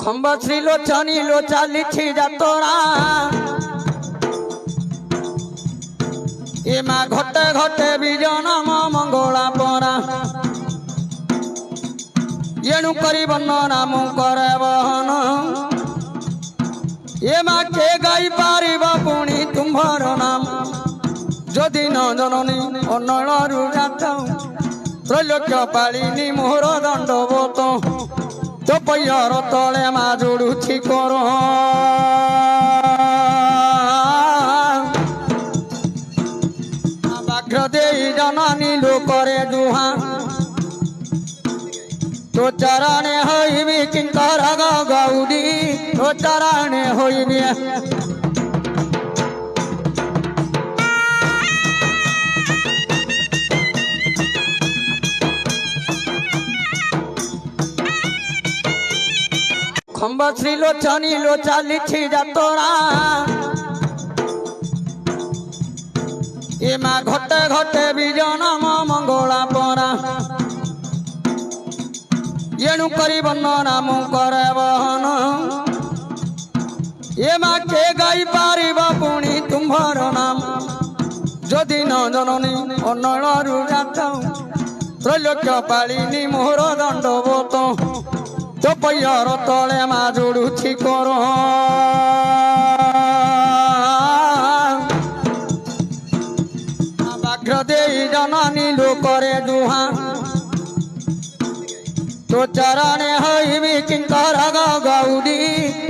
खम्ब श्री लोचनी लोचा लिखी जातोरा ए मा घटे घटे बीजन मंगला परा येणु करी बंदना मु करे बहन ए मा के गाई पारिब पुणी तुम्हार नाम जदि न जननी अनलरु जाताऊ त्रैलोक्य पालिनी मोहर दंडवत तो पैर तले मा जोड़ुछि कर बाघ्र दे जननी लोकरे दुहा तो चरणे होइबी किंकर गौरी तो चरणे होइबी खम्ब श्री लोचनी लोचा लिखी जातोरा ए मा घटे घटे बीजन मंगला परा येणु करी बंदना मु करे बहन ए मा के गाई पारिब पुणी तुम्हार नाम जदि न जननी अनलरु जाताऊ त्रैलोक्य पालिनी मोहर दंडवत तो पैर तले मा जोड़ुछि कर बाघ्र दे जननी लोकरे दुहा तो चरणे होइबी किंकर गौरी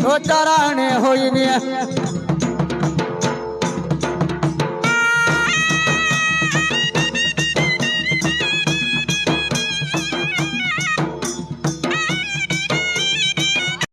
तो चरणे होइबी।